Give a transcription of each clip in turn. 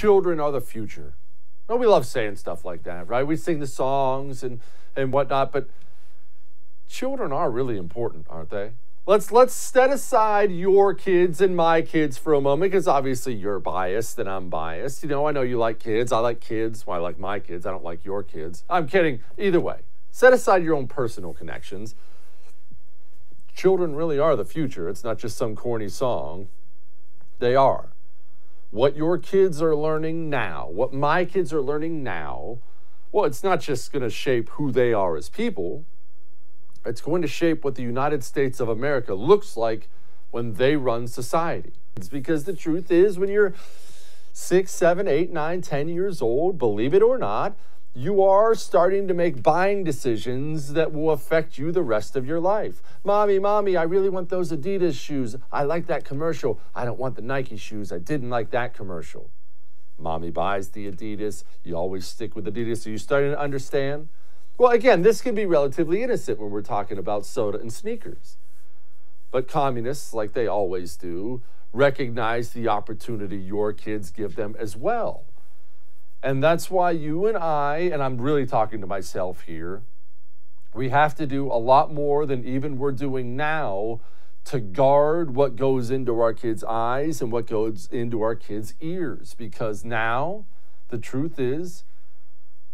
children are the future. Well, we love saying stuff like that, right? We sing the songs and whatnot, but children are really important, aren't they? Let's set aside your kids and my kids for a moment, because obviously you're biased and I'm biased. You know, I know you like kids. I like kids. Well, I like my kids. I don't like your kids. I'm kidding. Either way, set aside your own personal connections. Children really are the future. It's not just some corny song. They are. What your kids are learning now, what my kids are learning now, well, it's not just going to shape who they are as people. It's going to shape what the United States of America looks like when they run society. It's because the truth is, when you're 6, 7, 8, 9, 10 years old, believe it or not, you are starting to make buying decisions that will affect you the rest of your life. Mommy, I really want those Adidas shoes. I like that commercial. I don't want the Nike shoes. I didn't like that commercial. Mommy buys the Adidas. You always stick with Adidas. Are you starting to understand? Well, again, this can be relatively innocent when we're talking about soda and sneakers. But communists, like they always do, recognize the opportunity your kids give them as well. And that's why you and I'm really talking to myself here, we have to do a lot more than even we're doing now to guard what goes into our kids' eyes and what goes into our kids' ears. Because now, the truth is,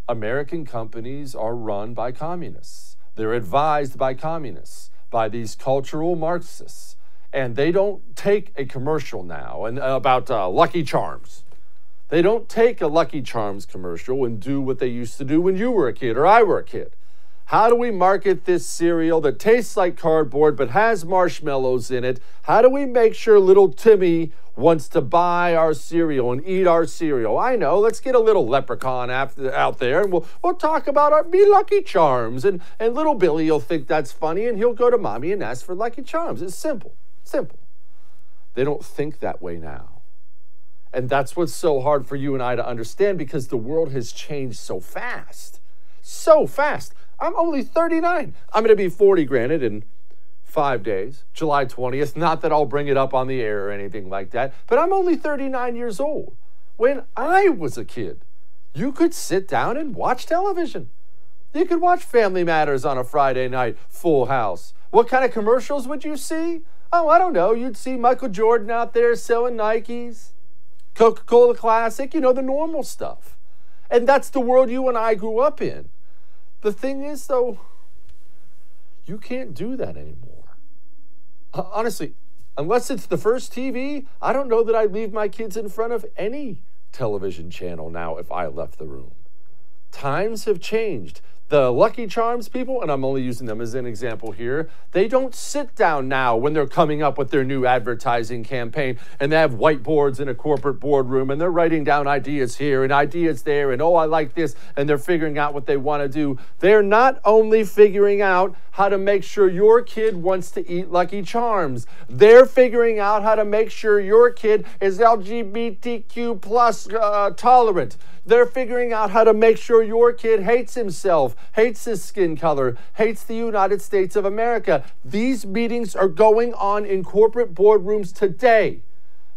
American companies are run by communists. They're advised by communists, by these cultural Marxists. And they don't take a commercial now about Lucky Charms. They don't take a Lucky Charms commercial and do what they used to do when you were a kid or I were a kid. How do we market this cereal that tastes like cardboard but has marshmallows in it? How do we make sure little Timmy wants to buy our cereal and eat our cereal? I know, let's get a little leprechaun out there and we'll talk about our Lucky Charms. And little Billy will think that's funny and he'll go to mommy and ask for Lucky Charms. It's simple. They don't think that way now. And that's what's so hard for you and I to understand, because the world has changed so fast. So fast. I'm only 39. I'm going to be 40, granted, in 5 days, July 20th. Not that I'll bring it up on the air or anything like that, but I'm only 39 years old. When I was a kid, you could sit down and watch television. You could watch Family Matters on a Friday night, Full House. What kind of commercials would you see? Oh, I don't know. You'd see Michael Jordan out there selling Nikes, Coca-Cola Classic, the normal stuff. And that's the world you and I grew up in. The thing is, though, you can't do that anymore. Honestly, unless it's the first TV, I don't know that I'd leave my kids in front of any television channel now if I left the room. Times have changed. The Lucky Charms people, and I'm only using them as an example here, they don't sit down now when they're coming up with their new advertising campaign and they have whiteboards in a corporate boardroom and they're writing down ideas here and ideas there and, oh, I like this, and they're figuring out what they want to do. They're not only figuring out how to make sure your kid wants to eat Lucky Charms, they're figuring out how to make sure your kid is LGBTQ plus tolerant. They're figuring out how to make sure your kid hates himself, hates his skin color, hates the United States of America. These meetings are going on in corporate boardrooms today.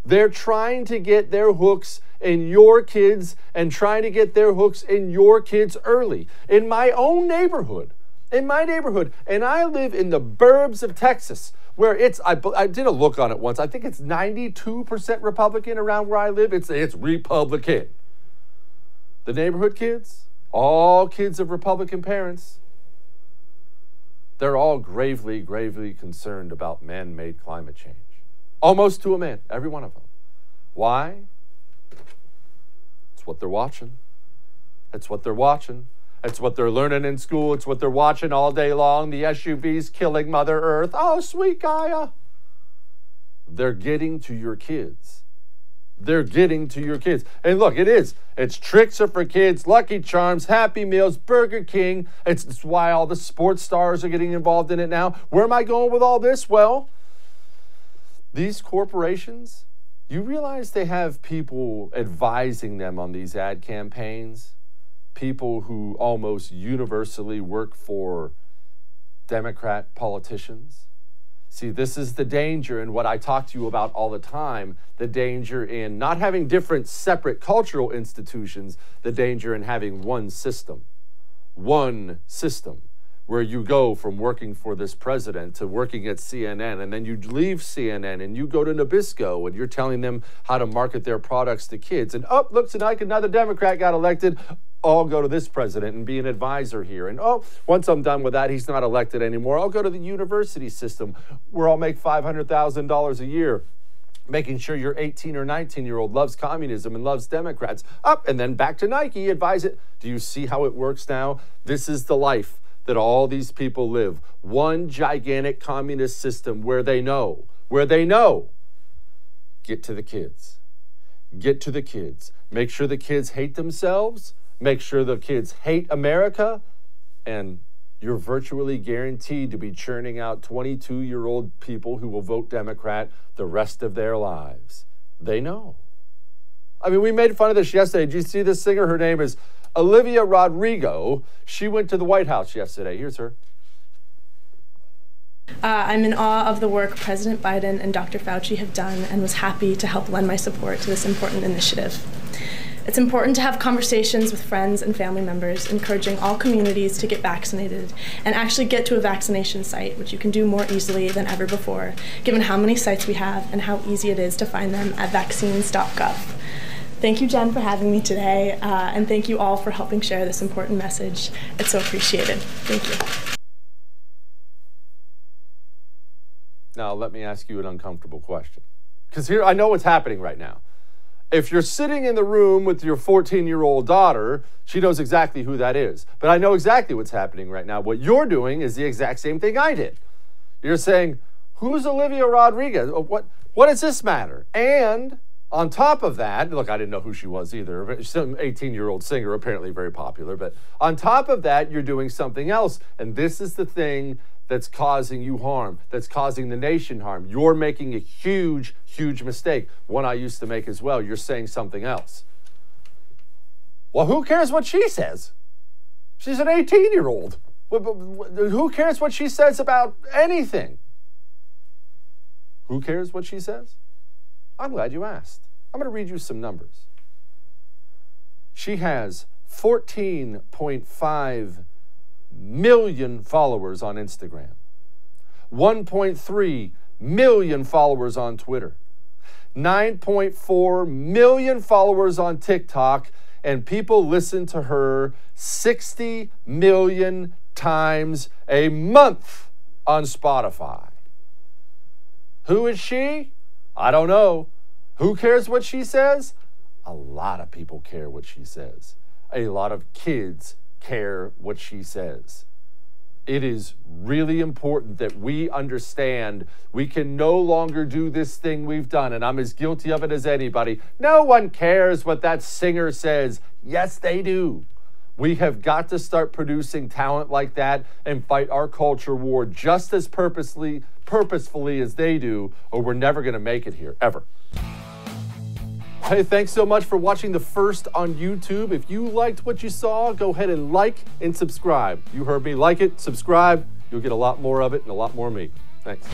They're trying to get their hooks in your kids and trying to get their hooks in your kids early. In my own neighborhood, and I live in the burbs of Texas, where I did a look on it once. I think it's 92% Republican around where I live. It's Republican. The neighborhood kids, all kids of Republican parents, they're all gravely, gravely concerned about man-made climate change. Almost to a man, every one of them. Why? It's what they're watching. It's what they're watching. It's what they're learning in school. It's what they're watching all day long. The SUVs killing Mother Earth. Oh, sweet Gaia. They're getting to your kids. They're getting to your kids. And look, it's Tricks Are for Kids, Lucky Charms, Happy Meals, Burger King. It's why all the sports stars are getting involved in it now. Where am I going with all this? Well, these corporations, you realize they have people advising them on these ad campaigns? People who almost universally work for Democrat politicians? See, this is the danger in what I talk to you about all the time, the danger in not having different separate cultural institutions, the danger in having one system where you go from working for this president to working at CNN, and then you leave CNN and you go to Nabisco and you're telling them how to market their products to kids. And oh, look, tonight another Democrat got elected. I'll go to this president and be an advisor here. And oh, once I'm done with that, he's not elected anymore. I'll go to the university system where I'll make $500,000 a year, making sure your 18 or 19-year-old loves communism and loves Democrats. Up and then back to Nike, advise it. Do you see how it works now? This is the life that all these people live. One gigantic communist system where they know, get to the kids. Get to the kids. Make sure the kids hate themselves. Make sure the kids hate America. And you're virtually guaranteed to be churning out 22-year-old people who will vote Democrat the rest of their lives. They know. I mean, we made fun of this yesterday. Did you see this singer? Her name is Olivia Rodrigo. She went to the White House yesterday. Here's her. I'm in awe of the work President Biden and Dr. Fauci have done and was happy to help lend my support to this important initiative. It's important to have conversations with friends and family members, encouraging all communities to get vaccinated and actually get to a vaccination site, which you can do more easily than ever before, given how many sites we have and how easy it is to find them at vaccines.gov. Thank you, Jen, for having me today, and thank you all for helping share this important message. It's so appreciated. Thank you. Now, let me ask you an uncomfortable question. Because here, I know what's happening right now. If you're sitting in the room with your 14-year-old daughter, she knows exactly who that is. But I know exactly what's happening right now. What you're doing is the exact same thing I did. You're saying, who's Olivia Rodrigo? What does this matter? And on top of that, look, I didn't know who she was either. She's an 18-year-old singer, apparently very popular. But on top of that, you're doing something else. And this is the thing that's causing you harm, that's causing the nation harm. You're making a huge, huge mistake. One I used to make as well. You're saying something else. Well, who cares what she says? She's an 18-year-old. Who cares what she says about anything? Who cares what she says? I'm glad you asked. I'm going to read you some numbers. She has 14.5 million followers on Instagram, 1.3 million followers on Twitter, 9.4 million followers on TikTok, and people listen to her 60 million times a month on Spotify. Who is she? I don't know. Who cares what she says? A lot of people care what she says. A lot of kids care what she says. It is really important that we understand we can no longer do this thing we've done, and I'm as guilty of it as anybody. No one cares what that singer says. Yes, they do. We have got to start producing talent like that and fight our culture war just as purposefully as they do, or we're never going to make it here, ever. Hey, thanks so much for watching the first on YouTube. If you liked what you saw, go ahead and like and subscribe. You heard me. Like it, subscribe. You'll get a lot more of it and a lot more of me. Thanks.